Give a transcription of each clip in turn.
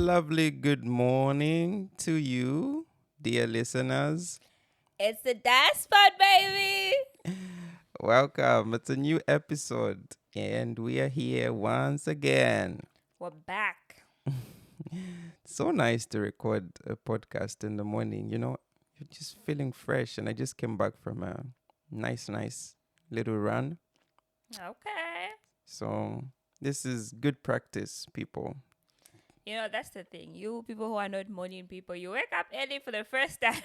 lovely good morning to you, dear listeners. It's the Diaspod, baby. Welcome. It's a new episode, and we are here once again. We're back. So nice to record a podcast in the morning. You're just feeling fresh, and I just came back from a nice little run. Okay. So, this is good practice, people. You know, that's the thing. You people who are not morning people, you wake up early for the first time.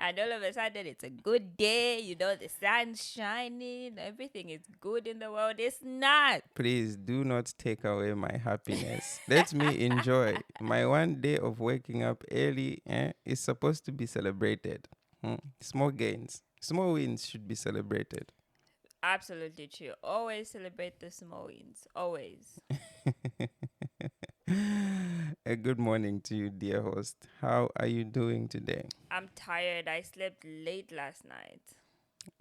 And all of a sudden, it's a good day. You know, the sun's shining. Everything is good in the world. It's not. Please do not take away my happiness. Let me enjoy. My one day of waking up early is supposed to be celebrated. Small gains, small wins should be celebrated. Absolutely true. Always celebrate the small wins. Always. A good morning to you, dear host. How are you doing today? I'm tired. I slept late last night.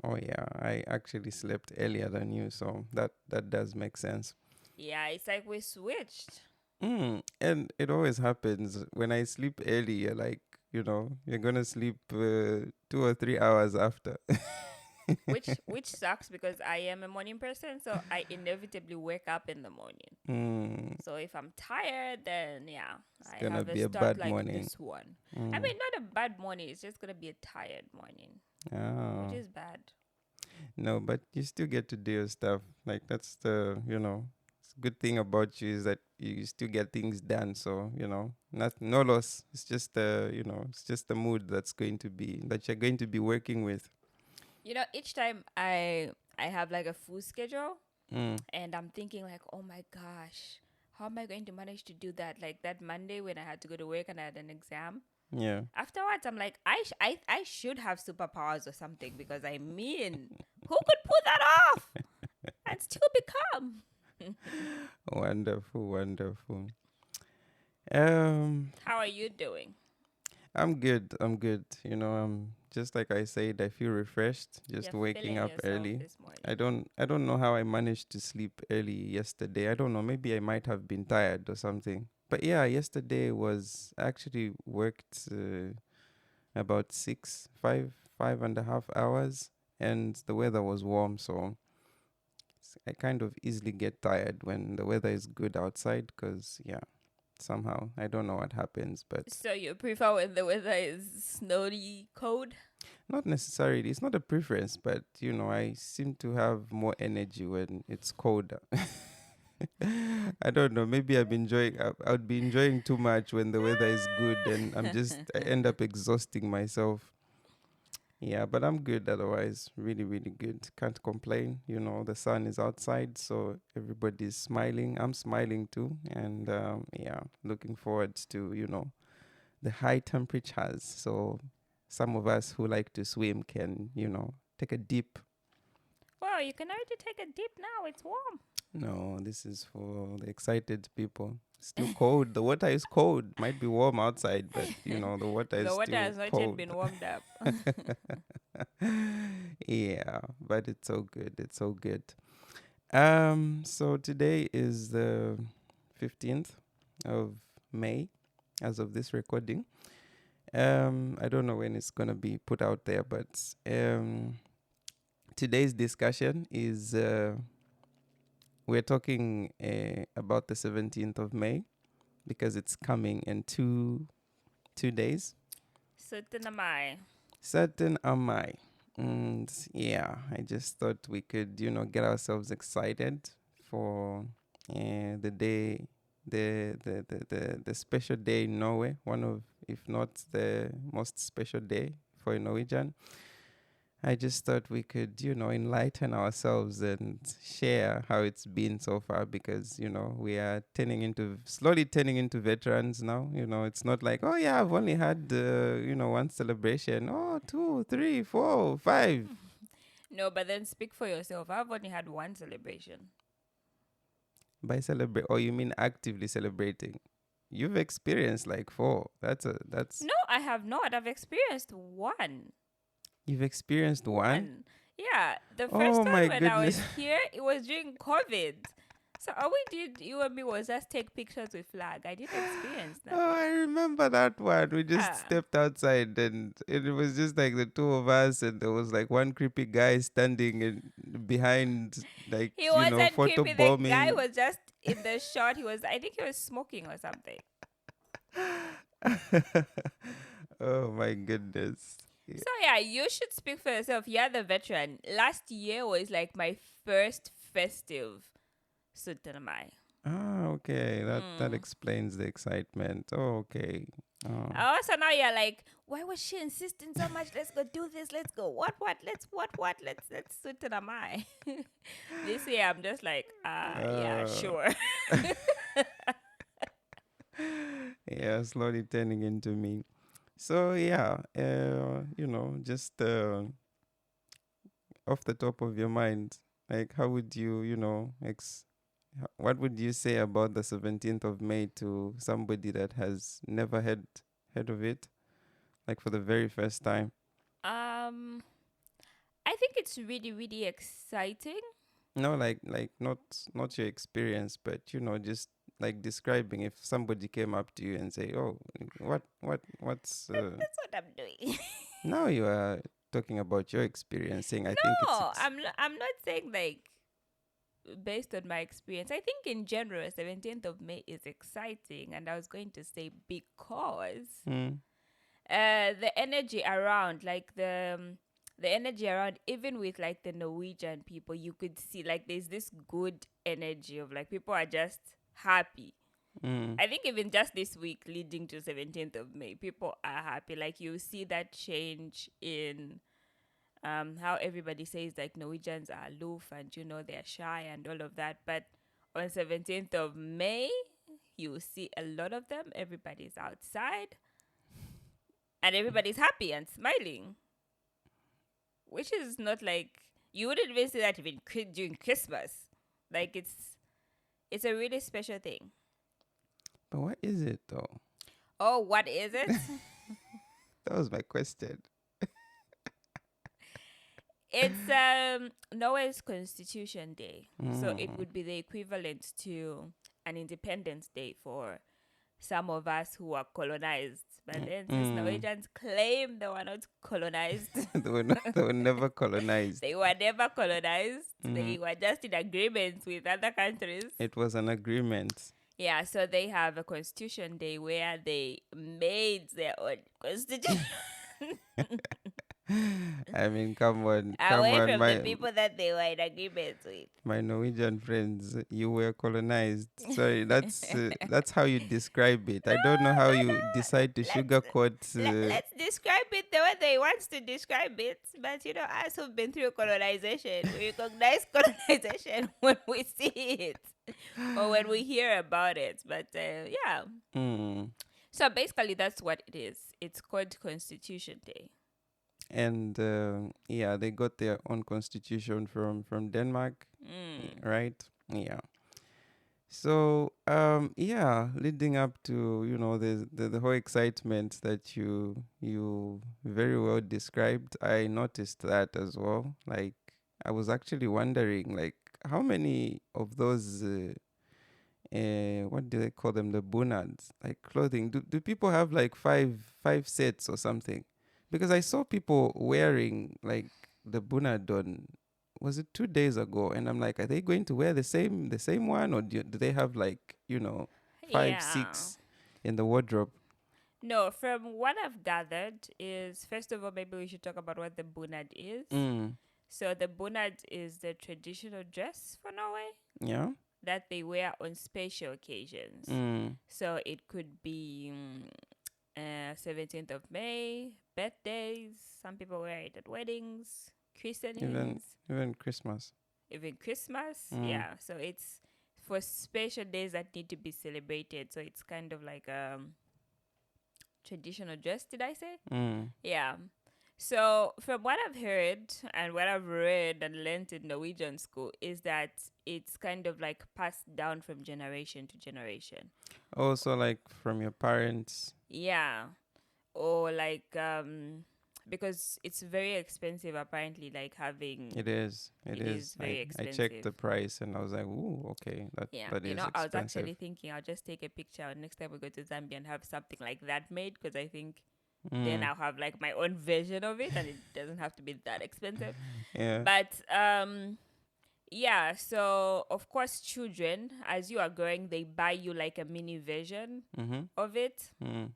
Oh yeah, I actually slept earlier than you, so that does make sense. Yeah, it's like we switched. And it always happens when I sleep early. You're like, you're gonna sleep 2 or 3 hours after. which sucks because I am a morning person, so I inevitably wake up in the morning. So if I'm tired, then yeah, It's I gonna have be a a start bad like morning. this one. I mean, not a bad morning. It's just gonna be a tired morning, Oh. which is bad. No, but you still get to do your stuff. Like that's it's a good thing about you is that you still get things done. So, no loss. It's just it's just the mood that you're going to be working with. You know, each time I have like a full schedule, Mm. and I'm thinking like, oh my gosh, how am I going to manage to do that? Like that Monday when I had to go to work and I had an exam. Yeah. Afterwards, I'm like, I should have superpowers or something because I mean, who could pull that off and still be calm? Wonderful, wonderful. How are you doing? I'm good. I'm good. Just like I said, I feel refreshed just You're waking feeling up yourself early. this morning. I don't know how I managed to sleep early yesterday. I don't know. Maybe I might have been tired or something. But yeah, yesterday was actually worked about 5.5 hours, and the weather was warm, so I kind of easily get tired when the weather is good outside. Cause yeah, somehow I don't know what happens, but So you prefer when the weather is snowy, cold? not necessarily. It's not a preference, but I seem to have more energy when it's colder. I don't know. Maybe I would be enjoying too much when the weather is good, and I end up exhausting myself. Yeah, but I'm good otherwise. Really, really good. Can't complain. The sun is outside, so everybody's smiling. I'm smiling too, and yeah, looking forward to the high temperatures. So some of us who like to swim can, take a dip. Well, you can already take a dip now. It's warm. No, this is for the excited people. It's still cold. The water is cold. Might be warm outside, but the water is The water still has not yet cold. been warmed up. Yeah, but it's so good. It's so good. So today is the 15th of May as of this recording. I don't know when it's gonna be put out there, but today's discussion is we're talking about the 17th of May because it's coming in two days. Certain am I. Certain am I. And yeah, I just thought we could, get ourselves excited for the day, the special day in Norway. One of, if not the most special day for a Norwegian. I just thought we could, enlighten ourselves and share how it's been so far because, we are slowly turning into veterans now. It's not like, oh yeah, I've only had, one celebration. Oh, 2, 3, 4, 5. No, but then speak for yourself. I've only had one celebration. By celebrate, or you mean actively celebrating? You've experienced like four. No, I have not. I've experienced one. You've experienced one? One. Yeah. The Oh first my one when I was goodness. here, it was during COVID. So all we did, you and me, was just take pictures with flag. I didn't experience Oh, nothing. I remember that one. We just Yeah. stepped outside and it was just like the two of us, and there was like one creepy guy standing behind, like, He wasn't photo creepy. The guy bombing. was just in the shot. I think he was smoking or something. Oh my goodness. Yeah. So yeah, you should speak for yourself. You're the veteran. Last year was like my first festive Sutanamai. Ah, okay. That Mm. explains the excitement. Oh, okay. Oh. Also now you're like, why was she insisting so much? Let's go do this. Let's go. What? Let's Sutanamai. This year I'm just like, yeah, Uh, sure. yeah, slowly turning into me. So yeah, just off the top of your mind, like how would you, what would you say about the 17th of May to somebody that has never heard of it, like for the very first time? um, I think it's really, really exciting. No, like not your experience, but just like describing if somebody came up to you and say, "Oh, what's That's what I'm doing. now you are talking about your experience, saying I think No, it's I'm not saying like based on my experience. I think in general, 17th of May is exciting, and I was going to say because mm, the energy around, like the energy around, even with like the Norwegian people, you could see like there's this good energy of like people are just happy. mm, I think even just this week leading to 17th of May, people are happy. Like you see that change in how everybody says like Norwegians are aloof and they're shy and all of that. But on 17th of May, you see a lot of them. Everybody's outside and everybody's happy and smiling, which is not like you wouldn't even say that even during Christmas. Like it's a really special thing. but what is it though? Oh, what is it? That was my question. It's Norway's Constitution Day, so it Mm. would be the equivalent to an Independence Day for some of us who are colonized. But then, since Mm. Norwegians claim they were not colonized, They were never colonized. they were never colonized. Mm. They were just in agreements with other countries. It was an agreement. Yeah, so they have a Constitution Day where they made their own constitution. I mean, come Away on, from the people that they were in agreement with. my Norwegian friends. You were colonized. Sorry, that's how you describe it. I don't know how you decide to Let's sugarcoat. let's describe it the way they want to describe it. But us who've been through colonization, we recognize colonization when we see it or when we hear about it. But yeah, Mm. so basically that's what it is. It's called Constitution Day. And yeah, they got their own constitution from Denmark, Mm. right? Yeah. So yeah, leading up to the whole excitement that you very well described, I noticed that as well. Like I was actually wondering, like how many of those what do they call them, the bunads, like clothing, do people have like five sets or something? Because I saw people wearing like the bunad on, was it 2 days ago, and I'm like, are they going to wear the same one, or do they have like five Yeah. six in the wardrobe? No, from what I've gathered is first of all, maybe we should talk about what the bunad is. Mm. So the bunad is the traditional dress for Norway Yeah. that they wear on special occasions. Mm. So it could be 17th of May, birthdays. Some people wear it at weddings, even christenings, even Christmas. even Christmas. Mm. Yeah. So it's for special days that need to be celebrated. So it's kind of like traditional dress, did I say? Mm. Yeah. So from what I've heard and what I've read and learned in Norwegian school is that it's kind of like passed down from generation to generation. Also, like from your parents. Yeah. Or like because it's very expensive apparently, like having It is. It it is is. very I checked expensive. the price and I was like, ooh, okay, Yeah, that you is know, I was expensive. actually thinking I'll just take a picture next time we go to Zambia and have something like that made, because I think then Mm. I'll have like my own version of it and it doesn't have to be that expensive. Yeah. But yeah, so of course children, as you are growing, they buy you like a mini version Mhm. of it. Mm.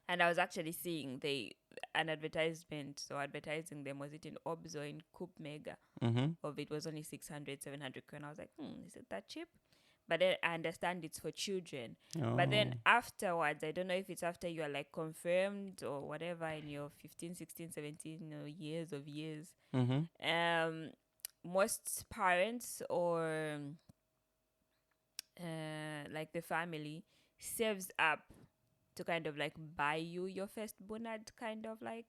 And I was actually seeing an advertisement, so advertising them, was it in Obs or in Coop Mega, Mhm. of it was only 600, 700 krona. I was like, is it that cheap? But then I understand it's for children. But then Oh. afterwards, I don't know if it's after you are like confirmed or whatever in your 15, 16, 17 years, Mhm. um, most parents or like the family saves up to kind of like buy you your first bonad, kind of like.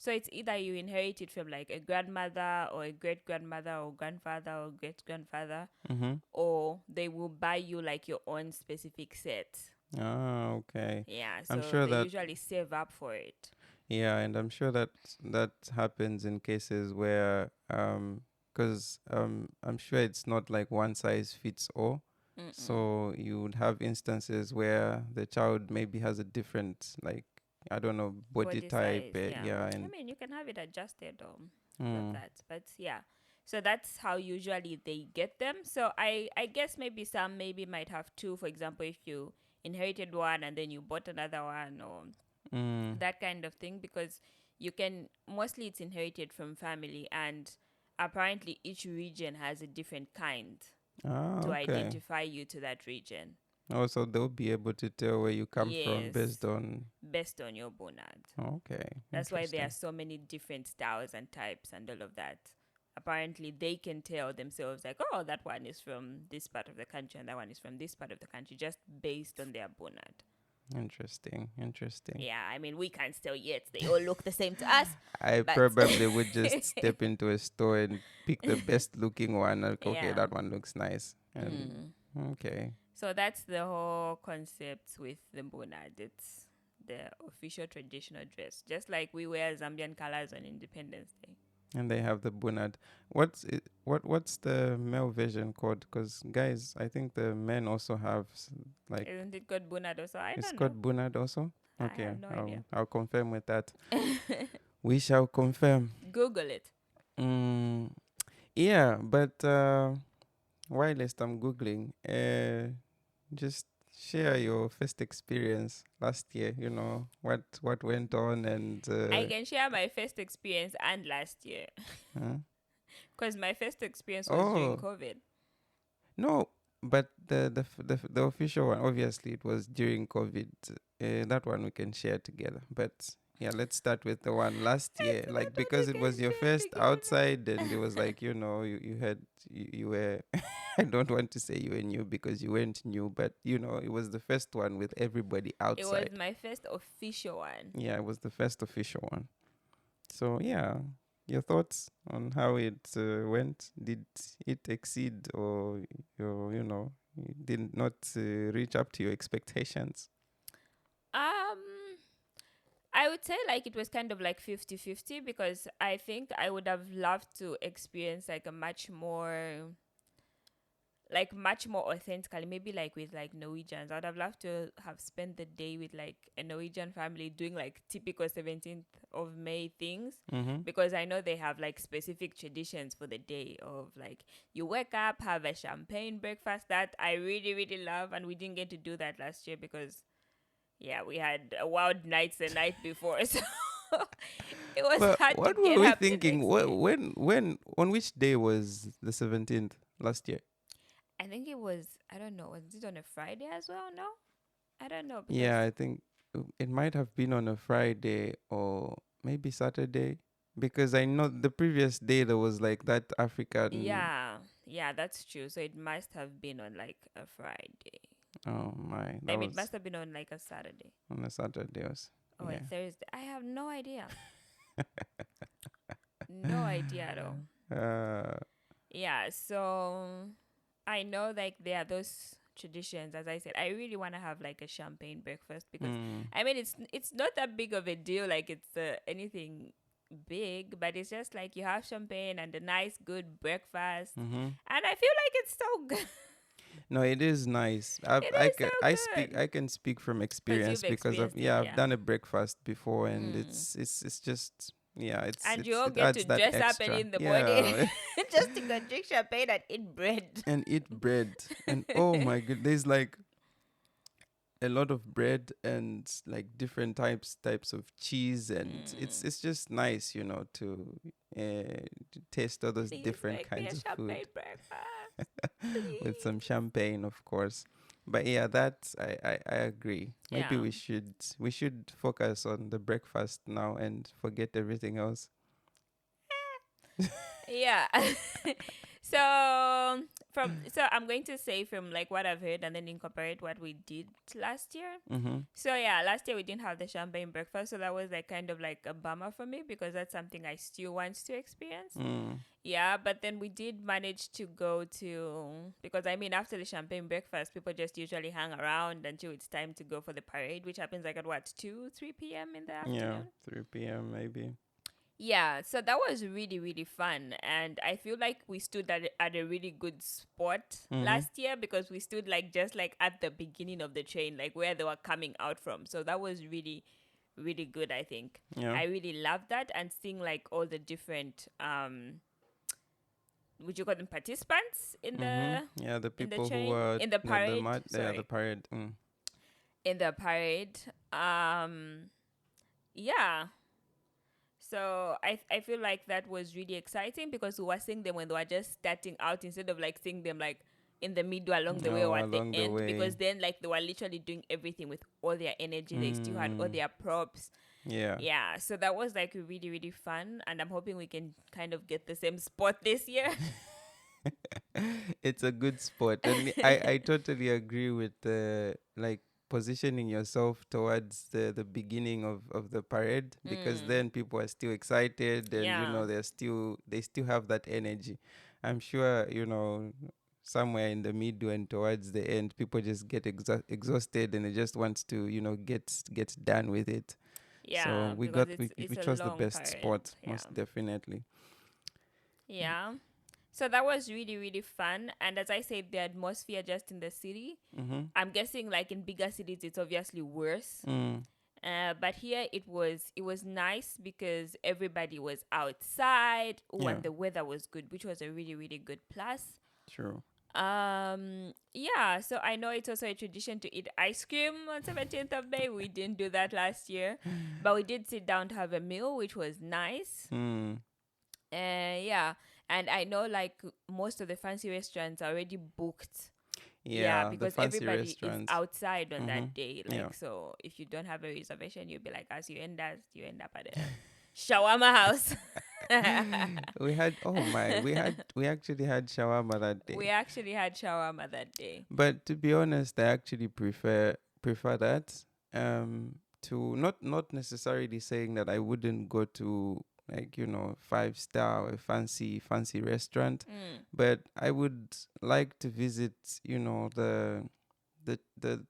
So it's either you inherit it from like a grandmother or a great grandmother or grandfather or great grandfather, Mhm. or they will buy you like your own specific set. Ah, okay. Yeah, I'm so sure they that usually save up for it. yeah, and I'm sure that that happens in cases where because I'm sure it's not like one size fits all. Mm-mm. So you would have instances where the child maybe has a different, like, I don't know, body Body type, size, yeah. yeah, I and mean, you can have it adjusted, all of mm, that. But yeah, so that's how usually they get them. So I guess maybe some maybe might have two. For example, if you inherited one and then you bought another one, or mm, that kind of thing, because you can, mostly it's inherited from family, and apparently each region has a different kind to okay. identify you to that region. Also, they'll be able to tell where you come from Yes, based on. based on your bonad. Okay, That's why there are interesting. so many different styles and types and all of that. Apparently, they can tell themselves, like, oh, that one is from this part of the country and that one is from this part of the country, just based on their bonad. Interesting. Interesting. Yeah, I mean, we can't tell yet. They all look the same to us, I but probably would just step into a store and pick the best looking one. Like, okay, yeah. that one looks nice. And Mm. okay. So that's the whole concept with the bonad. It's the official traditional dress, just like we wear Zambian colors on Independence Day. And they have the bunad. What's the male version called? Because guys, I think the men also have like Isn't it called bonad also? I it's don't know. called bunad also. I Okay, have no idea. I'll confirm with that. We shall confirm. Google it. Mm, yeah, but whilst I'm googling, just share your first experience last year. You know what went on and I can share my first experience and last year, huh? because my first experience was during Oh COVID. no, but the official one, obviously it was during COVID. That one we can share together. But yeah, let's start with the one last year, It's like not what we because it can was your share first outside, and it together. was like you had you were. I don't want to say you were new because you weren't new, but it was the first one with everybody It was outside. my first official one. Yeah, it was the first official one. So yeah, your thoughts on how it went? Did it exceed, or it did not reach up to your expectations? Um, I would say like it was kind of like 50-50, because I think I would have loved to experience like a much more authentically, maybe like with like Norwegians. I'd have loved to have spent the day with like a Norwegian family doing like typical 17th of May things, Mm-hmm. because I know they have like specific traditions for the day of like you wake up, have a champagne breakfast, that I really, really love. And we didn't get to do that last year because, yeah, we had a wild nights the night before. So it was But hard to what were get we up the thinking? next day. On which day was the 17th last year? I think it was, I don't know, was it on a Friday as well? No? I don't know because Yeah, I think it might have been on a Friday or maybe Saturday because I know the previous day there was like that African. yeah, yeah, that's true. So it must have been on like a Friday. Oh my, that Maybe it was must have been on like a Saturday on a Saturday. or a Yeah. Thursday. I have no idea. No idea at all. Uh, Yeah, so I know like there are those traditions, as I said, I really want to have like a champagne breakfast because Mm. I mean it's not that big of a deal, like it's anything big, but it's just like you have champagne and a nice good breakfast, Mm-hmm. and I feel like it's so good. No, it is nice. It is so I good can speak from because experience you've because experienced it, I've yeah. done a breakfast before, and Mm. it's just, yeah, And you all it get to adds that dress up early extra. in the morning Yeah. just to go drink champagne and eat bread. And eat bread. And oh my god, there's like a lot of bread and like different types of cheese, and Mm. it's just nice, to taste all those Please different make me kinds a of champagne food breakfast. with some Please. champagne, of course. But yeah, that I agree. Maybe Yeah. we should focus on the breakfast now and forget everything else. Yeah. So I'm going to say from like what I've heard and then incorporate what we did last year. Mm-hmm. So yeah, last year we didn't have the champagne breakfast, so that was like kind of like a bummer for me because that's something I still want to experience. Mm. Yeah, but then we did manage to go to, because I mean after the champagne breakfast, people just usually hang around until it's time to go for the parade, which happens like at what 2-3 p.m. in the Yeah, afternoon. 3 p.m. maybe. Yeah, so that was really, really fun. And I feel like we stood at a really good spot Mm-hmm. last year because we stood like just like at the beginning of the train, like where they were coming out from. So that was really, really good, I think. Yeah. I really loved that and seeing like all the different would you call them participants Mm-hmm. Yeah, the in the people who train? are In the parade. the Sorry. parade. Mm. In the parade. Yeah. So I feel like that was really exciting because we were seeing them when they were just starting out instead of like seeing them like in the middle along the way Oh, or at the along the end, way. because then like they were literally doing everything with all their energy. They still had all Mm. their props. Yeah. Yeah, so that was like really, really fun, and I'm hoping we can kind of get the same spot this year. It's a good spot, and I totally agree with the like positioning yourself towards the beginning of the parade, because Mm, then people are still excited, and yeah. they still have that energy. I'm sure, somewhere in the middle and towards the end, people just get exhausted, and they just want to, get done with it. So Yeah, because we it's a chose the long best parade. spot, Yeah. most definitely. Yeah. So that was really, really fun. And as I said, the atmosphere just in the city, Mm-hmm. I'm guessing like in bigger cities it's obviously worse. Mm, But here it was nice because everybody was outside. Oh, yeah, and the weather was good, which was a really, really good plus. true. Yeah, so I know it's also a tradition to eat ice cream on 17th of May. We didn't do that last year, but we did sit down to have a meal, which was nice. Mm. Yeah, and I know like most of the fancy restaurants are already booked. Yeah, Yeah, the because fancy everybody is restaurants. outside on Mm-hmm. that day. Yeah. Like, so if you don't have a reservation, you'll be like, as you end up at a shawarma house. We actually had shawarma that We day. actually had shawarma that day. But to be honest, I actually prefer that. To not necessarily saying that I wouldn't go to, like, 5 star or fancy restaurant, Mm. but I would like to visit, the the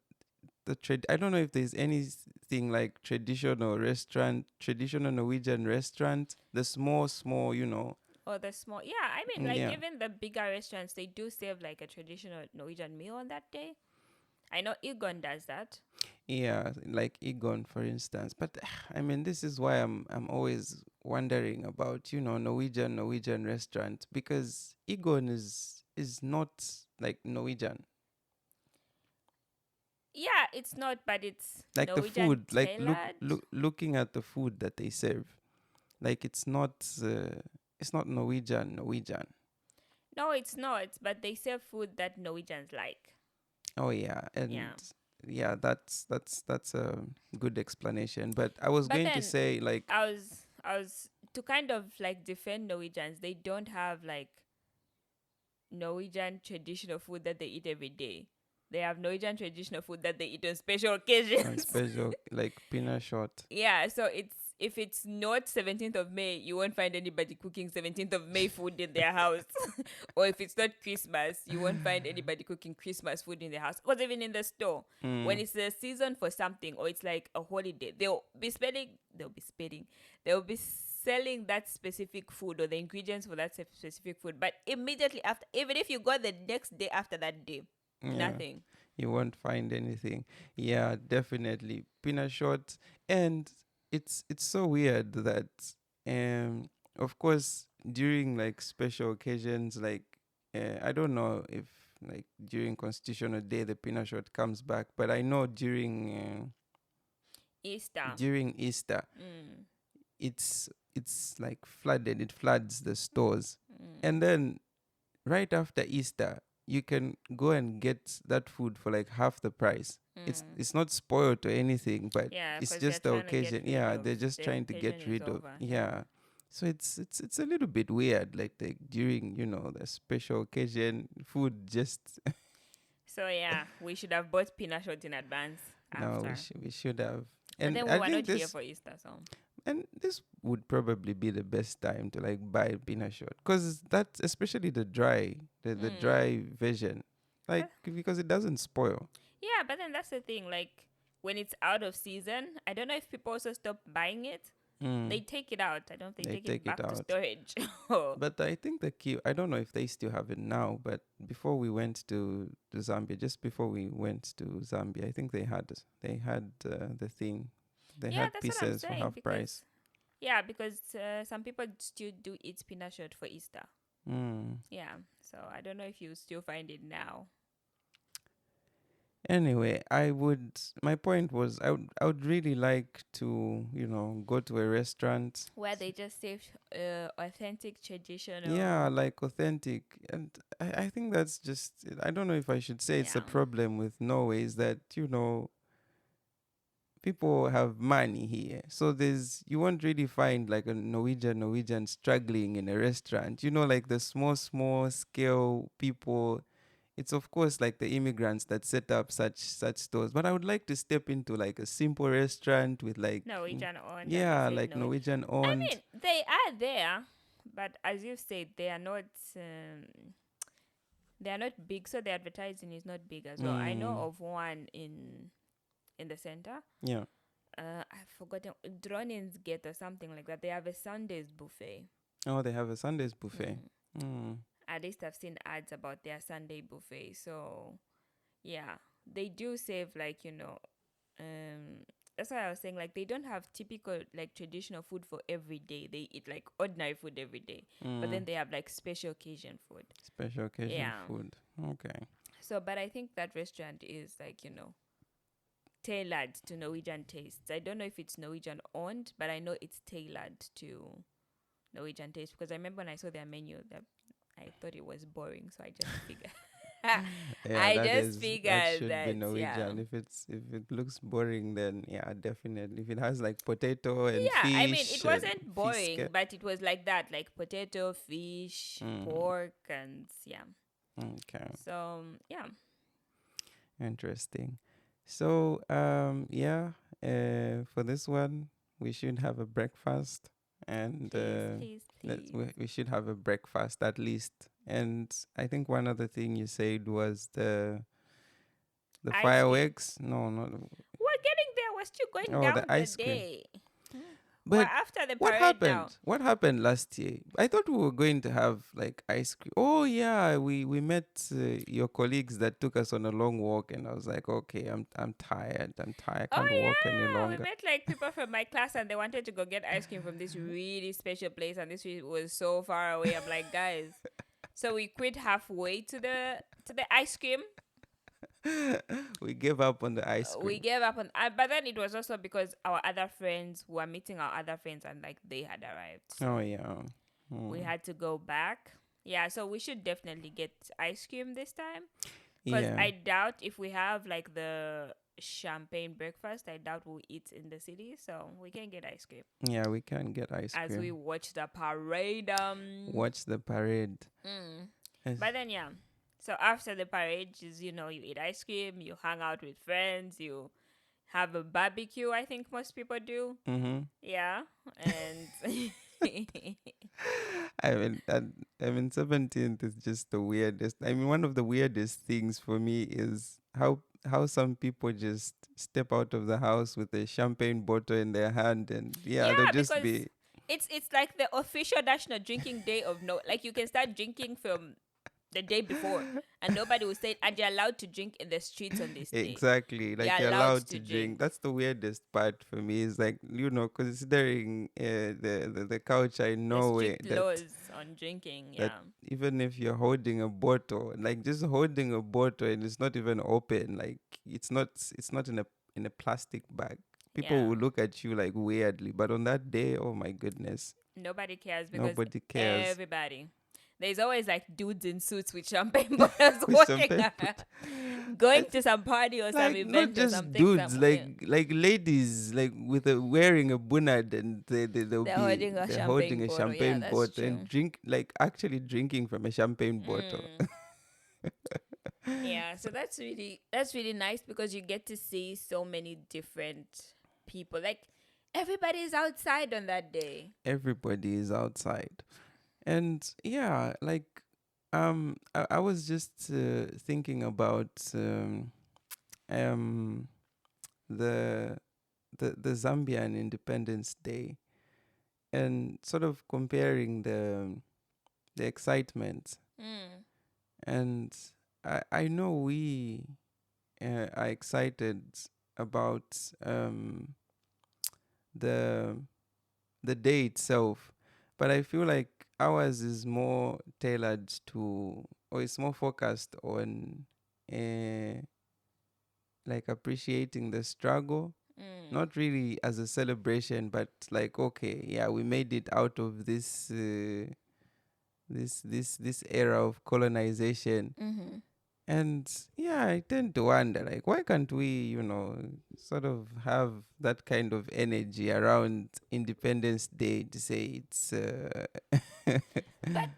I don't know if there's anything like traditional Norwegian restaurant, the small, Or the small, yeah. I mean, like yeah, even the bigger restaurants, they do serve like a traditional Norwegian meal on that day. I know Egon does that. yeah, like Egon, for instance. But I mean, this is why I'm always wondering about, Norwegian restaurant, because Egon is not like Norwegian. Yeah, it's not, but it's Like the Norwegian food, like tailored. looking at the food that they serve, like it's not Norwegian. No, it's not, but they serve food that Norwegians like. Oh yeah, and Yeah. yeah, that's a good explanation. But I was But going to then say, like, I was to kind of like defend Norwegians. They don't have like Norwegian traditional food that they eat every day. They have Norwegian traditional food that they eat on special on occasions. special, like, peanut short. Yeah, so it's not 17th of May, you won't find anybody cooking 17th of May food in their house. Or if it's not Christmas, you won't find anybody cooking Christmas food in their house. Because even in the store, when it's a season for something or it's like a holiday, they'll be selling that specific food or the ingredients for that specific food. But immediately after, even if you go the next day after that day, Yeah. nothing. You won't find anything. Yeah, definitely. Peanut short. And it's so weird that of course during like special occasions like I don't know if like during Constitutional Day the peanut short comes back, but I know Easter. during Easter Mm. it's like flooded. It floods the stores. Mm. And then right after Easter, you can go and get that food for like half the price. It's not spoiled or anything, but Yeah, it's because they're just the trying to get occasion. rid Yeah, of they're just the trying to occasion get is rid of. over. Yeah. So it's a little bit weird, like during the special occasion, food just So yeah, we should have bought peanut shot in advance no, after. we should have. But And then we I were think not here this for Easter, so this would probably be the best time to like buy peanut shot, because that's especially the dry version, like because it doesn't spoil. yeah. But then that's the thing. Like when it's out of season, I don't know if people also stop buying it. They take it out. I don't think They they take take it it back to out. storage. Oh. But I think the key, I don't know if they still have it now, but before we went to Zambia, just before we went to Zambia, I think they had the thing. They Yeah, had that's what I'm pieces for saying. half price. Because some people still do eat peanut shot for Easter. Mm. Yeah, so I don't know if you still find it now. Anyway, my point was I would really like to, go to a restaurant. Where they just serve authentic traditional. Yeah, like authentic. And I think that's just, I don't know if I should say it's a Yeah. problem with Norway, is that, people have money here. So you won't really find like a Norwegian struggling in a restaurant. Like the small scale people. It's of course like the immigrants that set up such stores. But I would like to step into like a simple restaurant with like Norwegian owned, and they yeah, said like no. Norwegian I owned. mean, they are there, but as you said, they are not. They are not big, so the advertising is not big as well. I know Mm, of one in the center. yeah. I've forgotten Dronin's Gate or something like that. They have a Sundays buffet. Oh, they have a Sundays buffet. Mm. Mm. At least I've seen ads about their Sunday buffet. So yeah, they do save that's why I was saying like they don't have typical like traditional food for every day. They eat like ordinary food every day. But then they have like special occasion food. Special occasion Yeah. food. Okay. So but I think that restaurant is like, tailored to Norwegian tastes. I don't know if it's Norwegian owned, but I know it's tailored to Norwegian taste because I remember when I saw their menu that I thought it was boring, so I just figured Yeah, I that just that should figured be that, yeah. Norwegian. If it looks boring, then yeah, definitely. If it has like potato and Yeah, I mean, fish it and wasn't boring, fiske. but it was like that, like potato, fish, pork, and yeah. Okay, So, yeah. interesting. So yeah, for this one, we should have a breakfast, and Please, please, please. we should have a breakfast at least. And I think one other thing you said was the Ice cream. fireworks. No, not. We're getting there. We're still going Oh, down the the ice cream. day. We're But after the what parade now. happened? What happened last year? I thought we were going to have like ice cream. Oh yeah, we met your colleagues that took us on a long walk, and I was like, okay, I'm tired. I'm tired. I Oh can't walk any yeah, we longer. met like people from my class, and they wanted to go get ice cream from this really special place, and this was so far away. I'm like, guys, so we quit halfway to the ice cream. We gave up on the ice cream. We gave up on, but then it was also because our other friends were meeting our other friends, and like they had arrived. So Oh yeah. we had to go back. Yeah, so we should definitely get ice cream this time. Because Yeah. I doubt if we have like the champagne breakfast, I doubt we'll eat in the city. So we can get ice cream Yeah, we can get ice as we cream. watch the parade. Watch the parade. Yes. But then, yeah. So after the parade, is, you eat ice cream, you hang out with friends, you have a barbecue. I think most people do. Mm-hmm. Yeah, and I mean, I mean, 17th is just the weirdest. I mean, one of the weirdest things for me is how some people just step out of the house with a champagne bottle in their hand, and yeah, they'll yeah, just because be it's like the official national drinking day of no. Like you can start drinking from the day before, and nobody will say. And you're allowed to drink in the streets on this day. exactly You're like you're allowed allowed to to drink. drink. That's the weirdest part for me. Is like considering the culture in The Norway strict that laws on drinking. that Yeah. even if you're holding a bottle, like just holding a bottle and it's not even open, like it's not in a plastic bag, people Yeah. will look at you like weirdly. But on that day, oh my goodness, Nobody cares because nobody cares. everybody. There's always like dudes in suits with champagne bottles With walking champagne around, bottle. going It's to some party or some like not event or just something. dudes, Some like ladies, like with a wearing a bunad, and they're holding a they're champagne holding a bottle. Yeah, champagne that's bottle true. and drink, like actually drinking from a champagne bottle. Mm. Yeah, so that's really nice because you get to see so many different people. Like everybody's outside on that day. Everybody is outside. And yeah, like I was just thinking about um the the Zambian Independence Day, and sort of comparing the excitement. Mm. And I know we are excited about the the day itself, but I feel like ours is more tailored to, or it's more focused on, uh, like appreciating the struggle, Mm. not really as a celebration, but like, okay, yeah, we made it out of this era of colonization. Mm-hmm. And yeah, I tend to wonder, like, why can't we, sort of have that kind of energy around Independence Day to say it's. But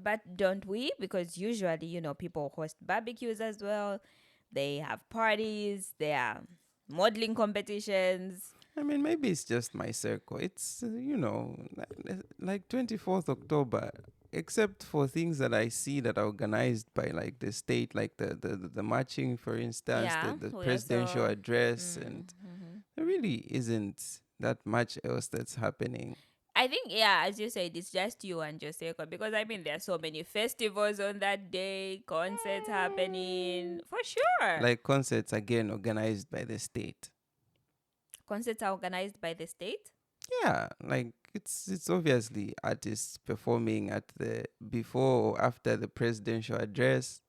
but don't we? Because usually, people host barbecues as well. They have parties. There are modeling competitions. I mean, maybe it's just my circle. It's, like 24th October, except for things that I see that are organized by like the state, like the marching, for instance, Yeah, the we presidential also. address, and Mm-hmm. there really isn't that much else that's happening. I think, yeah, as you said, it's just you and your circle because I mean, there are so many festivals on that day, concerts happening for sure. Like concerts again organized by the state. Concerts are organized by the state. Yeah, like it's obviously artists performing at the before or after the presidential address.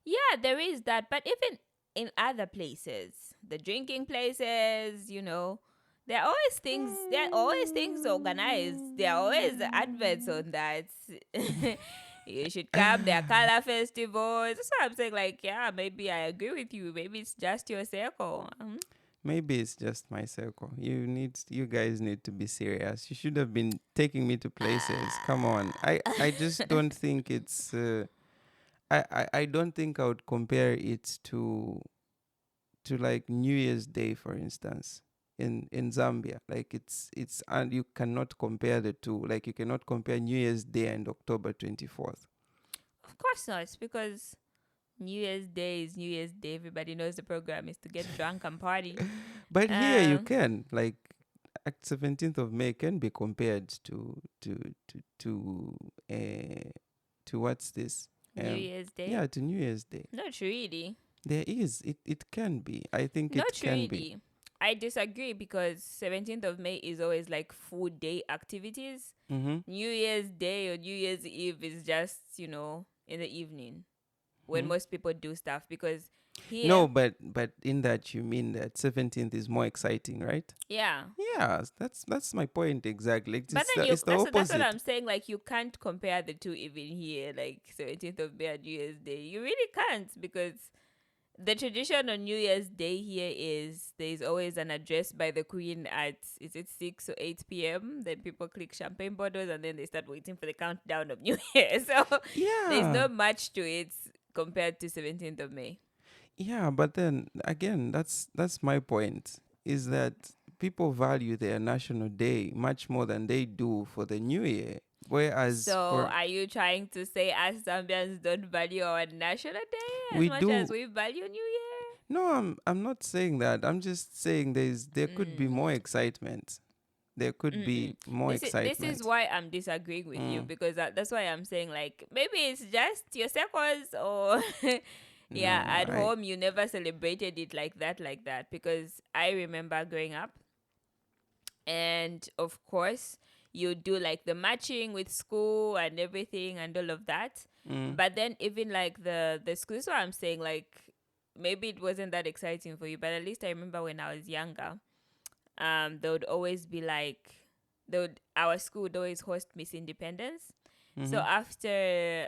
Yeah, there is that, but even in other places, the drinking places, there are always things. There are always things organized. There are always adverts on that. You should come. There are color festivals. That's why I'm saying, like, yeah, maybe I agree with you. Maybe it's just your circle. Maybe it's just my circle. You guys need to be serious. You should have been taking me to places. Come on. I just don't think it's I don't think I would compare it to like New Year's Day, for instance, in Zambia. Like it's and you cannot compare the two. Like you cannot compare New Year's Day and October 24th. Of course not, because New Year's Day is New Year's Day. Everybody knows the program is to get drunk and party. But here you Um, can, like, Act 17th of May can be compared uh to what's this? New Year's Day. Yeah, to New Year's Day. Not really. There is. It can be. I think it Not can be. really. I disagree because 17th of May is always like full day activities. Mm-hmm. New Year's Day or New Year's Eve is just, in the evening when Hmm. most people do stuff because No, here, but in that you mean that 17th is more exciting, right? yeah. Yeah, that's my point exactly. But then It's the that's what opposite. I'm saying. Like you can't compare the two even here, like 17th of May and New Year's Day. You really can't because the tradition on New Year's Day here is there's always an address by the Queen at is it 6 or 8 p.m. Then people click champagne bottles and then they start waiting for the countdown of New Year. So there's Yeah. not much to it compared to 17th of May. Yeah, but then again, that's my point. Is that people value their national day much more than they do for the New Year. Whereas So, for are you trying to say us Zambians don't value our national day as we much as do we value New Year? no, I'm not saying that. I'm just saying there could be Mm. more excitement. There could be Mm-mm. more This is excitement. why I'm disagreeing with you, Mm, because that's why I'm saying, like, maybe it's just your circles, or yeah, no, at I home you never celebrated it like that, because I remember growing up, and of course you do like the matching with school and everything and all of that. mm, But then even like the school, this is what I'm saying, like, maybe it wasn't that exciting for you, but at least I remember when I was younger, there would always be like, our school would always host Miss Independence. So mm-hmm, after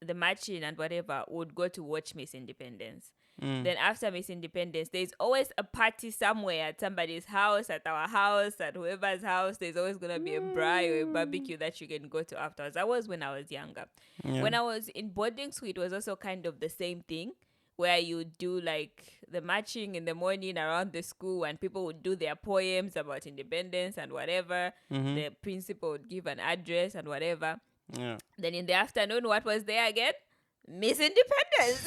the matching and whatever, would go to watch Miss Independence. mm. Then after Miss Independence, there's always a party somewhere, at somebody's house, at our house, at whoever's house. There's always gonna be a braai or a Mm, barbecue that you can go to afterwards. That was when I was younger. yeah. When I was in boarding school, it was also kind of the same thing, where you do like the marching in the morning around the school, and people would do their poems about independence and whatever. Mm-hmm. The principal would give an address and whatever. Yeah. Then in the afternoon, what was there again? Miss Independence.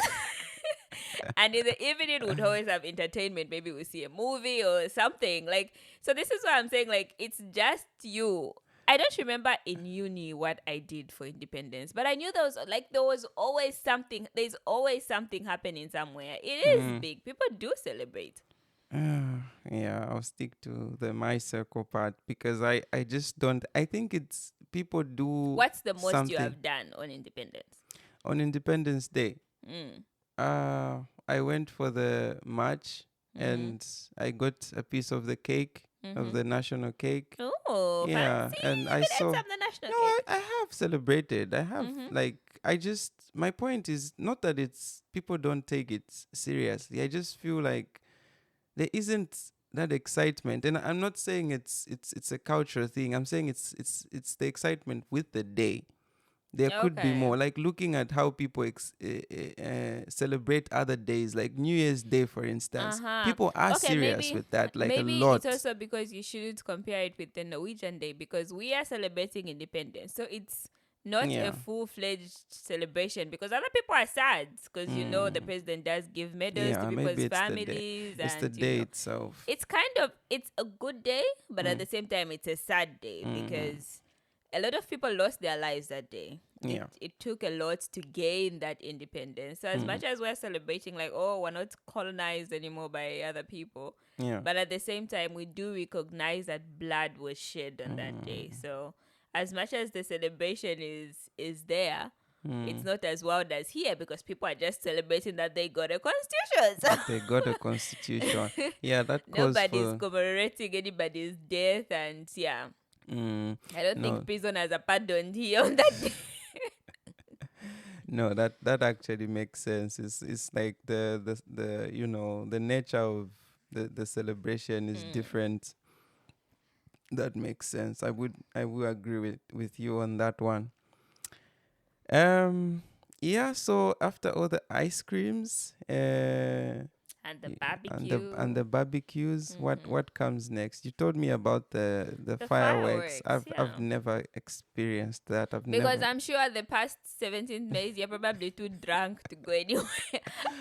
And in the evening, would always have entertainment. Maybe we see a movie or something. Like, so this is what I'm saying. Like, it's just you. I don't remember in uni what I did for independence, but I knew there was always something. There's always something happening somewhere. It is Mm. big. People do celebrate. Yeah, I'll stick to the my circle part because I just don't. I think it's people do What's the most you something have done on independence? on Independence Day. Mm. I went for the march Mm-hmm. and I got a piece of the cake, of Mm-hmm. the national cake. Oh, Yeah, fancy! and I Even ends saw. up the national No, cake. I have celebrated. I have Mm-hmm. like I just my point is not that it's people don't take it seriously. I just feel like there isn't that excitement, and I'm not saying it's a cultural thing. I'm saying it's the excitement with the day. There could be Okay. more, like looking at how people celebrate other days, like New Year's Day, for instance. Uh-huh. People are Okay, serious with that, like a maybe it's lot. also because you shouldn't compare it with the Norwegian Day, because we are celebrating independence. So it's not a Yeah. full-fledged celebration, because other people are sad, because the Mm. president does give medals to Yeah, maybe people's it's the day. families, It's the and day itself. it's kind of, it's a good day, but at Mm. the same time it's a sad day, Mm-hmm. because a lot of people lost their lives that day. Yeah. It took a lot to gain that independence. So as Mm. much as we're celebrating, like, oh, we're not colonized anymore by other people, Yeah. but at the same time we do recognize that blood was shed on that day. Mm. So as much as the celebration is there, it's Mm. not as wild as here, because people are just celebrating that they got a constitution. They got a constitution. So Yeah, that calls nobody's for. commemorating anybody's death, and yeah, Mm. I don't think No, prisoners are pardoned here on that day. no, that actually makes sense. It's like the the nature of the celebration is Mm. different. That makes sense. I would agree with you on that one. Um yeah, so after all the ice creams, And the and the barbecue. barbecues, Hmm. what comes next? You told me about the The fireworks. fireworks, I've yeah. never experienced that. I've Because never. I'm sure the past 17 Mays, you're probably too drunk to go anywhere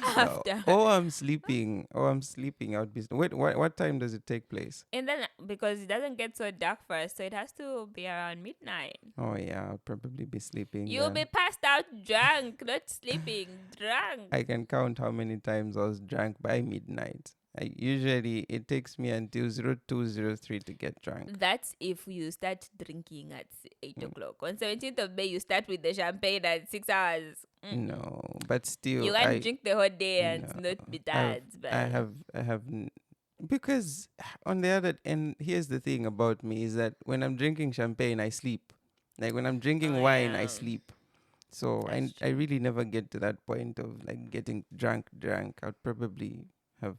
Oh, after. oh, I'm sleeping. Oh, I'm sleeping. Wait, what time does it take place? And then, because it doesn't get so dark first, so it has to be around midnight. Oh yeah, I'll probably be sleeping You'll be then. passed out drunk, not sleeping, drunk. I can count how many times I was drunk by midnight. It takes me until 0203 to get drunk. That's if you start drinking at 8 Mm, o'clock. On 17th of May, you start with the champagne at 6 hours. Mm-mm. no, but You still, can't drink the whole day and no, not be I've tired. But I have because on the other and here's the thing about me is that when I'm drinking champagne, I sleep. Like when I'm oh drinking wine, I yeah, sleep. So that's I true. really never get to that point of like getting drunk. I'd probably have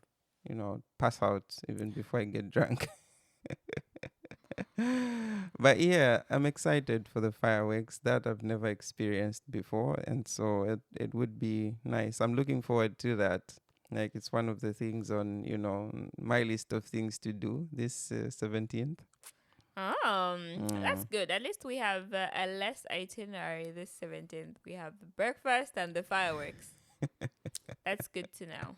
pass out even before I get drunk. But yeah, I'm excited for the fireworks that I've never experienced before, and so it would be nice. I'm looking forward to that. Like it's one of the things on my list of things to do this 17th. That's Mm. good. At least we have a less itinerary this 17th. We have the breakfast and the fireworks. That's good to know.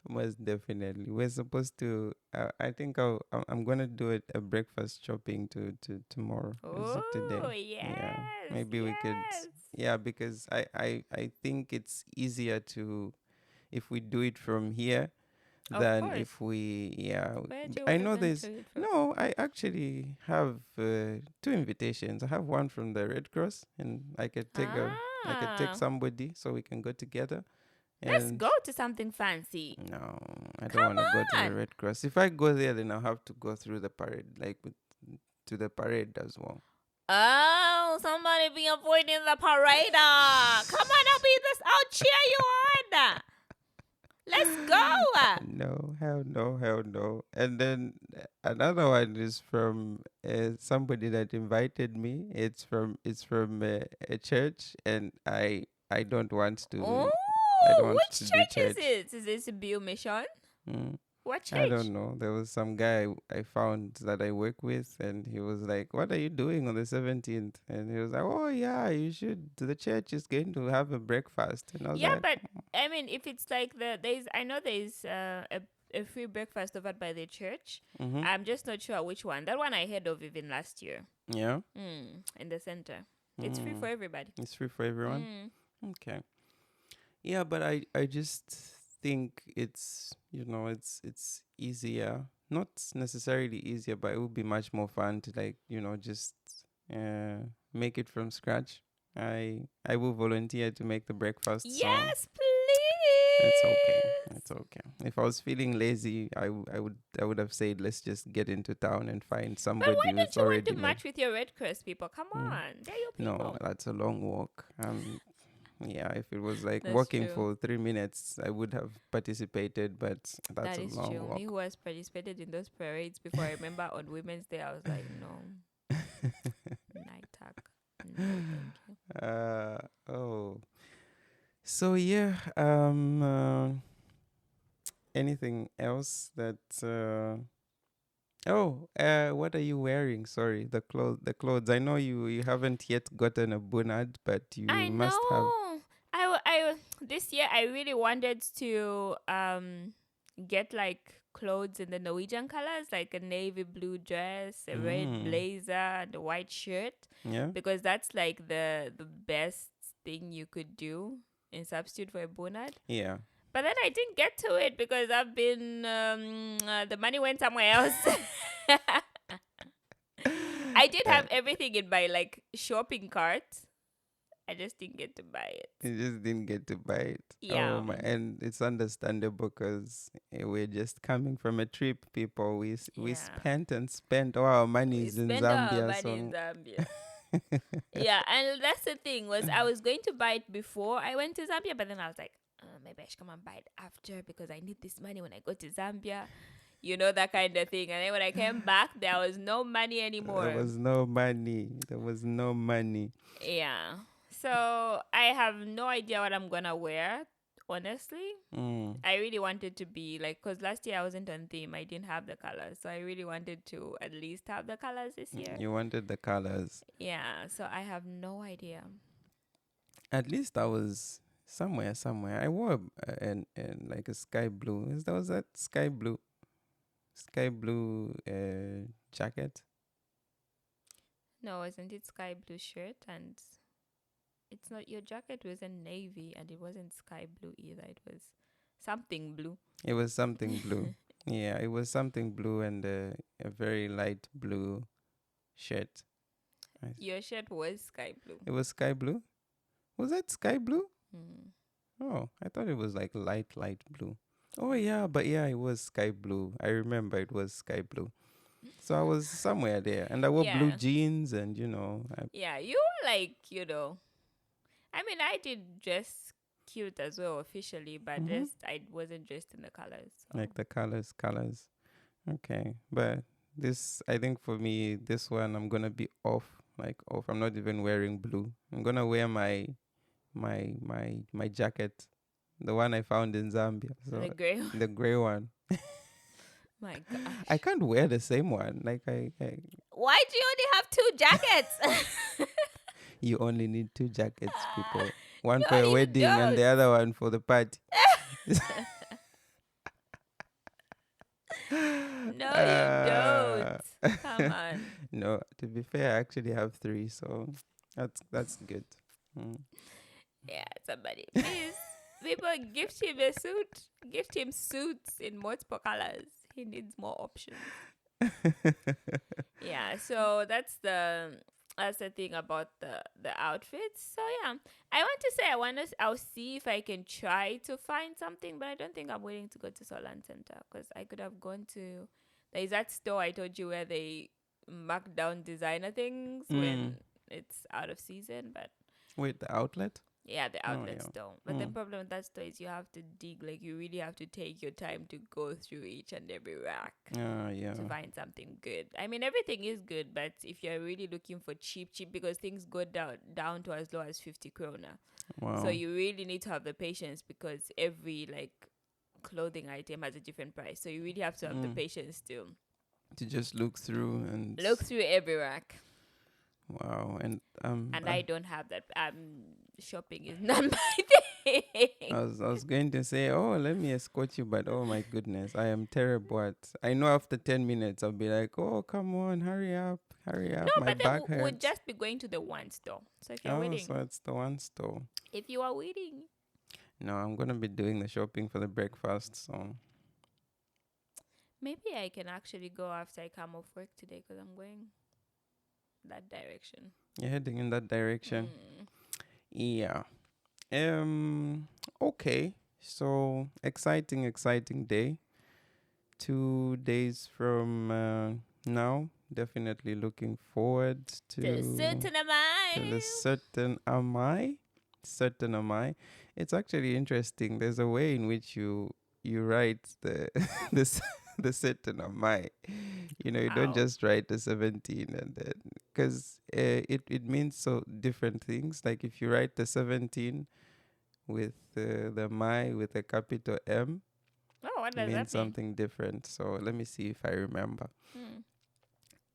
Most definitely. We're supposed to. I think I'm gonna do it a breakfast shopping to tomorrow. Is it Oh, today? Yeah. yes, Maybe we could. yes. Yeah, because I think it's easier to if we do it from here Of than course. if we. Yeah. Where do you I want know us to there's. do it from? No, I actually have two invitations. I have one from the Red Cross, and I could take Ah, somebody so we can go together. let's And go to something fancy. no, I don't Come want to go to the on. Red Cross. If I go there, then I'll have to go through the parade, to the parade as well. Oh, somebody be avoiding the parade. Come on, I'll be this. I'll cheer you on. Let's go. No, hell no, hell no. And then another one is from somebody that invited me. It's from a church, and I don't want to. I don't Oh, want to which do church is church. it? Is this a Bio Mission? Mm. What I church? don't know. There was some guy I found that I work with, and he was like, "What are you doing on the 17th?" And he was like, "Oh yeah, you should. The church is going to have a breakfast." And I was Yeah, like, but I mean, if it's like I know there's a free breakfast over by the church. "Mm-hmm, I'm just not sure which one. That one I heard of even last year. yeah, In the center. It's free mm, for everybody. it's free for everyone." Mm. Okay, yeah, but I just think it's easier. Not necessarily easier, but it would be much more fun to just make it from scratch. I will volunteer to make the breakfast, so Yes, it's okay. It's please. okay. If I was feeling lazy, I would have said let's just get into town and find But somebody why who's don't you want already to made. match with your Red Cross people? Come Mm. on. They're your No, people. that's a long walk. Yeah, if it was like That's walking true. for 3 minutes, I would have participated, but that's That a is long true. Me walk. who has participated in those parades before, I remember on Women's Day, I was like, no, night talk. No, thank you. uh, oh, so yeah. Anything else that? What are you wearing? Sorry, the clothes. The clothes. I know you haven't yet gotten a bonnet, but you I must have. know. This year I really wanted to get like clothes in the Norwegian colors, like a navy blue dress, a red Mm, blazer, and a white shirt, yeah. because that's like the best thing you could do in substitute for a bonnet. Yeah. But then I didn't get to it because I've been the money went somewhere else. I did Uh, have everything in my like shopping cart. I just didn't get to buy it. you just didn't get to buy it. Oh Yeah. my, and it's understandable because we're just coming from a trip, people. We Yeah. spent and spent all our We monies in spend our Zambia, money in so Zambia. Yeah, and that's the thing was I was going to buy it before I went to Zambia, but then I was like, maybe I should come and buy it after because I need this money when I go to Zambia. You know, that kind of thing. And then when I came back, there was no money there anymore. was no money. There was no money. Yeah. So I have no idea what I'm gonna wear, honestly. Mm. I really wanted to be like, because last year I wasn't on theme. I didn't have the colors. So I really wanted to at least have the colors this year. You wanted the colors. Yeah. So I have no idea. At least I was somewhere. I wore an like a sky blue. Was that sky blue jacket? No, wasn't it sky blue shirt? And it's not, your jacket wasn't navy and it wasn't sky blue either. It was something blue. It was something blue. Yeah, it was something blue and a very light blue shirt. Your shirt was sky blue. It was sky blue. Was that sky blue? Mm. Oh, I thought it was like light blue. Oh yeah, but yeah, it was sky blue. I remember it was sky blue. So I was somewhere there, and I wore blue Yeah. jeans, and Yeah, you were like, I mean, I did dress cute as well officially, but mhm, just I wasn't dressed in the colors. So. like the colors. Okay, but This, I think for me, this one I'm gonna be off, like off. I'm not even wearing blue. I'm gonna wear my jacket, the one I found in Zambia. So The gray. the gray one. My I gosh. can't wear the same one. Like Why do you only have two jackets? you only need two jackets, people. One for No, a you wedding and don't. the other one for the party. No, you don't. uh, Come on. no, to be fair, I actually have three, so that's good. Mm. Yeah, somebody, please. People gift him a suit. Gift him suits in multiple colors. He needs more options. Yeah, so that's the thing about the outfits. So yeah, I want to say I'll see if I can try to find something, but I don't think I'm willing to go to Solan Center because I could have gone to there's that store I told you where they mark down designer things Mm. when it's out of season, but Wait, the outlet? yeah, the Oh outlet yeah. store. But the Mm. problem with that store is you have to dig, like you really have to take your time to go through each and every rack Yeah. to find something good. I mean, everything is good, but if you're really looking for cheap, because things go down to as low as 50 krona. So Wow. you really need to have the patience because every like clothing item has a different price. So you really have to have the Mm. patience to To just look through and look through every rack. wow. And And I don't have that. Shopping is not my thing. I was going to say, oh, let me escort you, but oh my goodness, I am terrible at. I know after 10 minutes I'll be like, oh come on, hurry No, up, my but then back we'll hurts. just be going to the one store. So if you're Oh, so waiting, it's the one store. if you are waiting, No, I'm gonna be doing the shopping for the breakfast. So maybe I can actually go after I come off work today because I'm going that direction. you're heading in that direction. Mm. Yeah. Okay. So exciting day. 2 days from now. Definitely looking forward To certain am to the I. certain am I. It's actually interesting. There's a way in which you write the the certain am I. You don't How? just write the 17 and then because it means so different things. Like if you write the 17 with the my with a capital M, Oh, what it does means that mean? something different. So let me see if I remember. Hmm.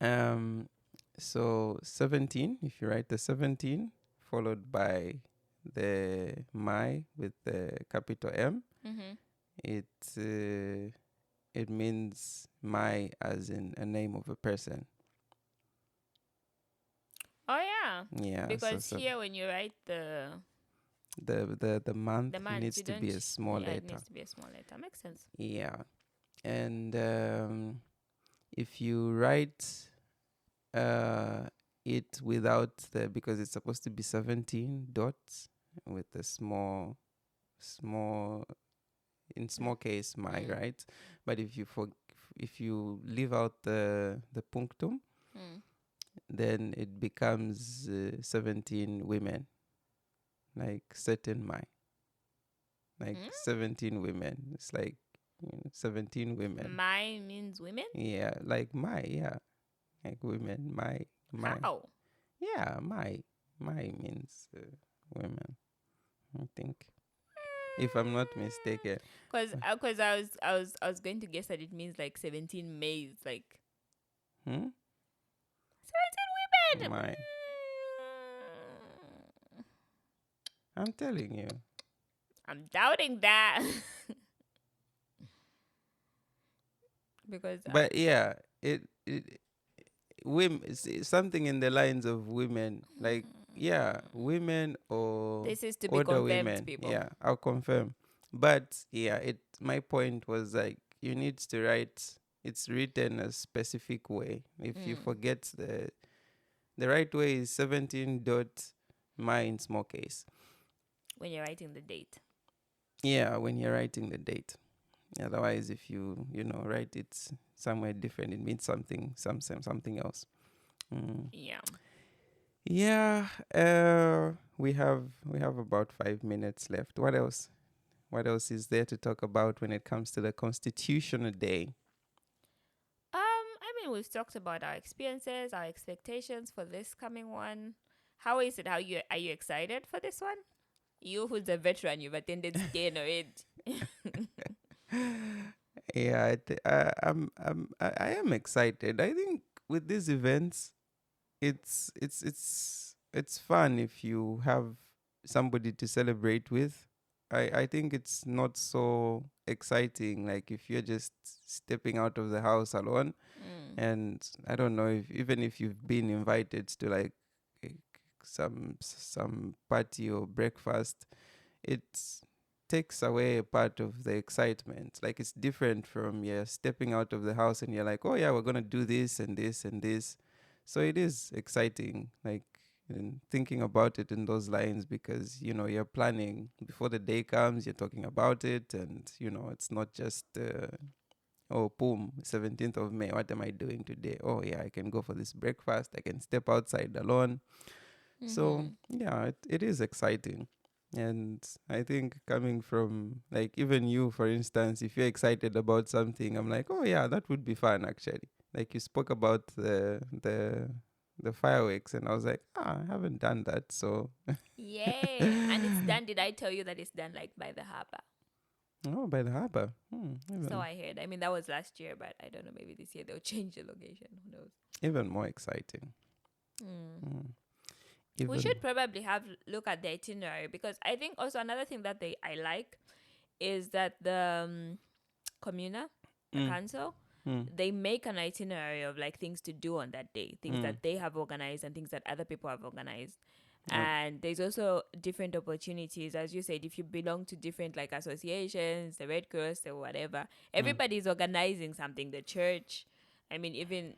Um, so 17, if you write the 17 followed by the my with the capital M, Mm-hmm. it uh, it means my as in a name of a person. Oh yeah, Yeah, because here when you write the month the months, needs you to be don't. a small Yeah, it letter. needs to be a small letter. Makes sense. Yeah, and if you write it without the because it's supposed to be 17 dots with a small in small case my Mm. right, but if you leave out the punctum, Mm. then it becomes 17 women, like certain my, like Mm? 17 women. It's like 17 women. My means women. Yeah, like my, yeah, like women, my. How? Yeah, my means women, I think, if I'm not mistaken. Cause I was going to guess that it means like 17 maids, like Hmm? 17 women. My, I'm telling you. I'm doubting that. Because But yeah, it women, something in the lines of women, like yeah, women or this is to be older confirmed, women. people. Yeah, I'll confirm. But yeah, it my point was like you need to write. It's written a specific way. If you Mm. forget the right way is 17 dot my in small case. When you're writing the date. Yeah, when you're writing the date. Otherwise, if you write it somewhere different, it means something else. Mm. Yeah. Yeah, we have about 5 minutes left. What else? What else is there to talk about when it comes to the Constitutional Day? I mean, we've talked about our experiences, our expectations for this coming one. How is it? How you are you excited for this one? You who's a veteran, you've attended staying already. Yeah, I am excited. I think with these events, it's fun if you have somebody to celebrate with. I think it's not so exciting like if you're just stepping out of the house alone. Mm. And I don't know if even if you've been invited to like eh, some party or breakfast, it takes away a part of the excitement. Like it's different from stepping out of the house and you're like, oh yeah, we're gonna do this and this and this. So it is exciting, like and thinking about it in those lines because you're planning before the day comes. You're talking about it, and it's not just oh boom, 17th of May. What am I doing today? Oh yeah, I can go for this breakfast. I can step outside alone. So Mm-hmm. yeah, it is exciting. And I think coming from like even you, for instance, if you're excited about something, I'm like, oh yeah, that would be fun actually. Like you spoke about the fireworks, and I was like, I haven't done that, so Yeah, and it's done. Did I tell you that it's done like by the harbor? oh, by the harbor. So Even I heard. I mean, that was last year, but I don't know. Maybe this year they'll change the location. Who knows? even more exciting. Mm. Mm, We even should probably have look at the itinerary because I think also another thing that they I like is that the communa, the mm, council, mm, they make an itinerary of like things to do on that day, things mm. that they have organized and things that other people have organized. Uh, And there's also different opportunities, as you said, if you belong to different like associations, the Red Cross or whatever, mm, everybody's organizing something. The church, I mean, even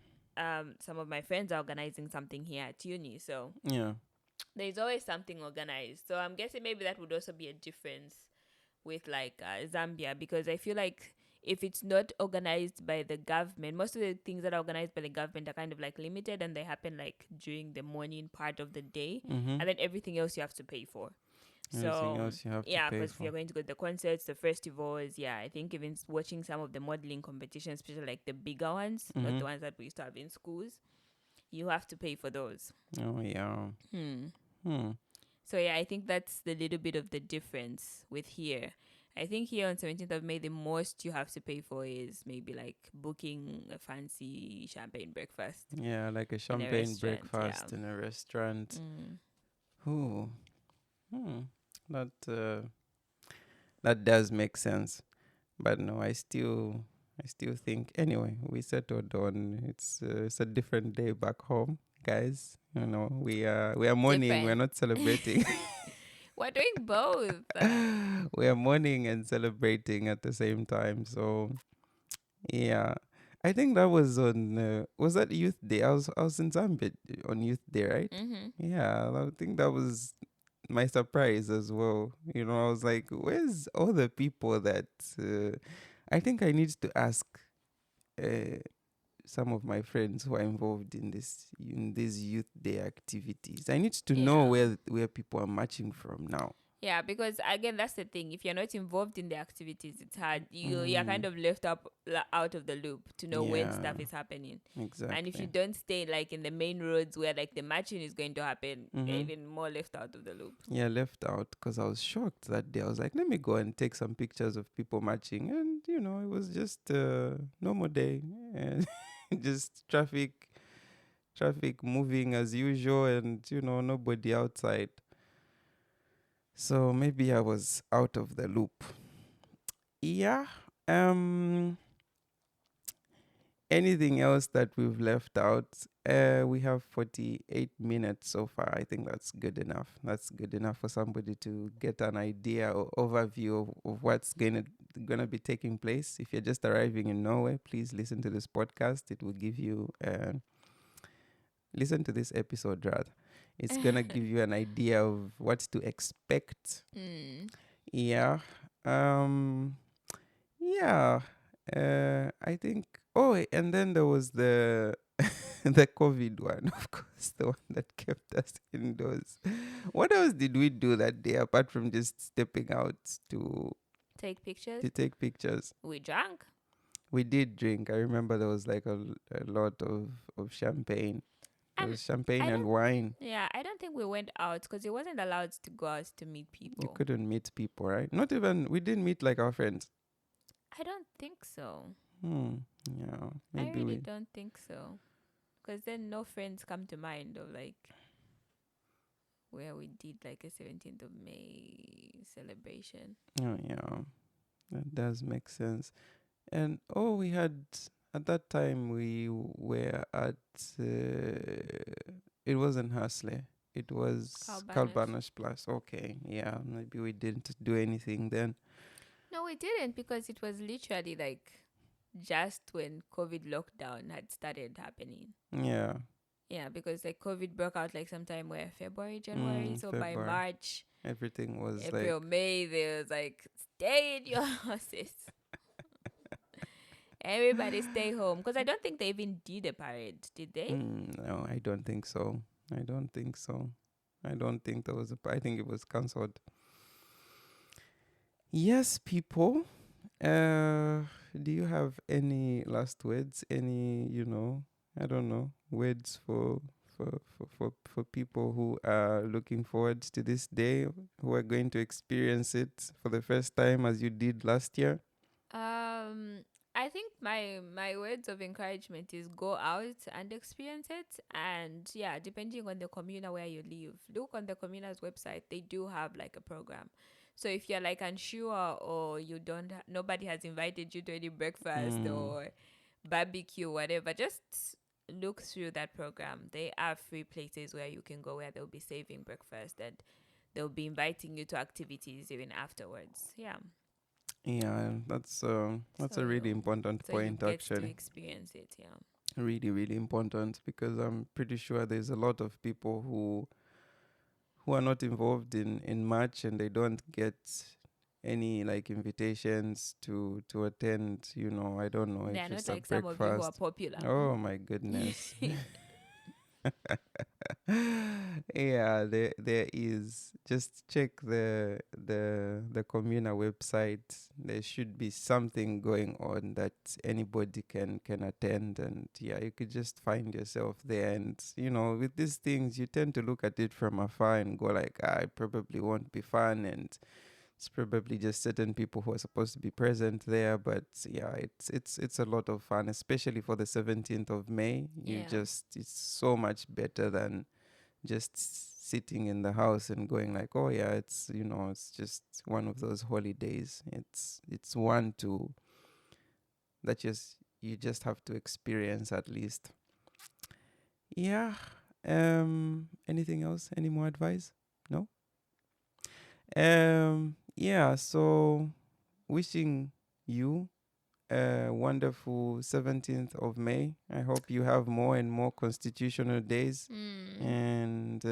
some of my friends are organizing something here at uni. So yeah. there's always something organized. So I'm guessing maybe that would also be a difference with like Zambia, because I feel like if it's not organized by the government, most of the things that are organized by the government are kind of like limited and they happen like during the morning part of the day, Mm-hmm. and then everything else you have to pay for. Everything So else you have to yeah, pay because if for. you're going to go to the concerts, the festivals, yeah, I think even watching some of the modeling competitions, especially like the bigger ones, not Mm-hmm. the ones that we used to have in schools, you have to pay for those. Oh yeah. Hmm. Hmm. So yeah, I think that's the little bit of the difference with here. I think here on 17th of May, the most you have to pay for is maybe like booking a fancy champagne breakfast Yeah, like a in a champagne restaurant. Yeah. breakfast in a restaurant. Mm. Ooh. Hmm. That that does make sense. But no, I still think anyway, we settled on it's a different day back home, guys. We are mourning, we're Different. not celebrating. We're doing both. We are mourning and celebrating at the same time. So yeah, I think that was that Youth Day. I was in Zambia on Youth Day, right? Mm-hmm. Yeah, I think that was my surprise as well. I was like, where's all the people that I think I need to ask uh, some of my friends who are involved in these Youth Day activities. I need to know Yeah. where people are marching from now. Yeah, because again, that's the thing. If you're not involved in the activities, it's hard. You're kind Mm, of left up out of the loop to know when yeah, stuff is happening. And if you exactly. don't stay like in the main roads where like the matching is going to happen, you're Mm-hmm. even more left out of the loop. Yeah, left out because I was shocked that day. I was like, let me go and take some pictures of people marching, and it was just a normal day, and just traffic moving as usual, and nobody outside. So maybe I was out of the loop. Yeah. Um. Anything else that we've left out? We have 48 minutes so far. I think that's good enough. That's good enough for somebody to get an idea or overview of what's gonna be taking place. If you're just arriving in Norway, please listen to this podcast. It will give you listen to this episode rather. It's gonna give you an idea of what to expect. Mm. Yeah. Yeah. I think. Oh, and then there was the the COVID one, of course, the one that kept us indoors. What else did we do that day apart from just stepping out to Take pictures. to take pictures? We drank. We did drink. I remember there was like a lot of champagne. There And was champagne I and don't. wine. Yeah, I don't think we went out because it wasn't allowed to go out to meet You people. couldn't meet people, right? Not even, we didn't meet like our friends. I don't think so. Yeah, I maybe really we. don't think so. Because then no friends come to mind of like where we did like a 17th of May celebration. Oh, yeah, that does make sense. And oh, we had at that time we were at. It wasn't Hustle. It was Calbanas. Calbanas Plus. Okay, yeah, maybe we didn't do anything then. No, we didn't because it was literally like just when COVID lockdown had started happening. Yeah, Yeah, because like COVID broke out like sometime where February, January. So by February. March, Everything was like, April, May, there was like stay in your houses. Everybody stay home because I don't think they even did a parade, did they? no, I don't think so. I don't think so. I don't think there was I think it was cancelled. Yes, people. Do you have any last words? Any, I don't know, words for people who are looking forward to this day, who are going to experience it for the first time as you did last year? Um, I think my words of encouragement is go out and experience it, and yeah, depending on the communa where you live, look on the communa's website. They do have like a program. So if you're like unsure or you don't, nobody has invited you to any breakfast Mm, or barbecue, whatever, just look through that program. They are free places where you can go where they'll be saving breakfast and they'll be inviting you to activities even afterwards. Yeah. yeah, that's So a really you important so you point get to actually. experience it, yeah. Really, really important because I'm pretty sure there's a lot of people who are not involved in much and they don't get any like invitations to attend, I don't know They if are not it's a like some of you who are breakfast. popular. Oh my goodness. Yeah, there is. Just check the communal website. There should be something going on that anybody can attend, and yeah, you could just find yourself there. And with these things, you tend to look at it from afar and go like, it probably won't be fun, and it's probably just certain people who are supposed to be present there. But yeah, it's a lot of fun, especially for the 17th of May. Yeah. It's so much better than just sitting in the house and going like, oh yeah, it's just one of those holidays. It's one to that just you just have to experience at least. Yeah. Anything else? Any more advice? No. Yeah, so wishing you a wonderful 17th of May. I hope you have more and more constitutional days. Mm. And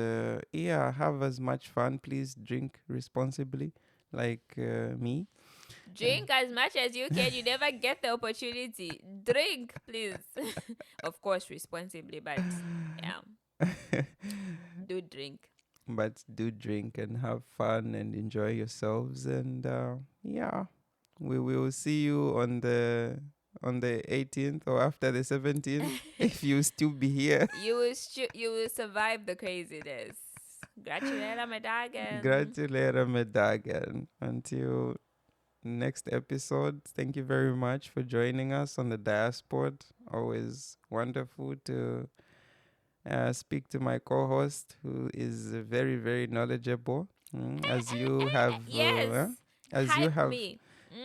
yeah, have as much fun. Please drink responsibly, like me. Drink as much as you can. You never get the opportunity. Drink, please. Of course, responsibly, but yeah, do drink. But do drink and have fun and enjoy yourselves. And yeah, we will see you on the 18th or after the 17th if you still be here. You will survive the craziness. Gratulera Medagen. Gratulera Medagen. Until next episode, thank you very much for joining us on the Diaspod. Always wonderful to speak to my co-host, who is very, very knowledgeable. As you have, Yes. as you Hype have, me.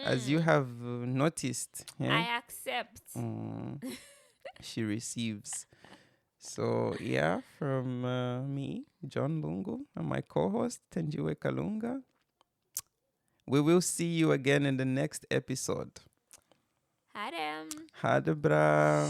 as you Mm. have noticed, I accept. mm, she receives. So yeah, from me, John Lungu, and my co-host Tenjiwe Kalunga. We will see you again in the next episode. Hadem. Hadebra.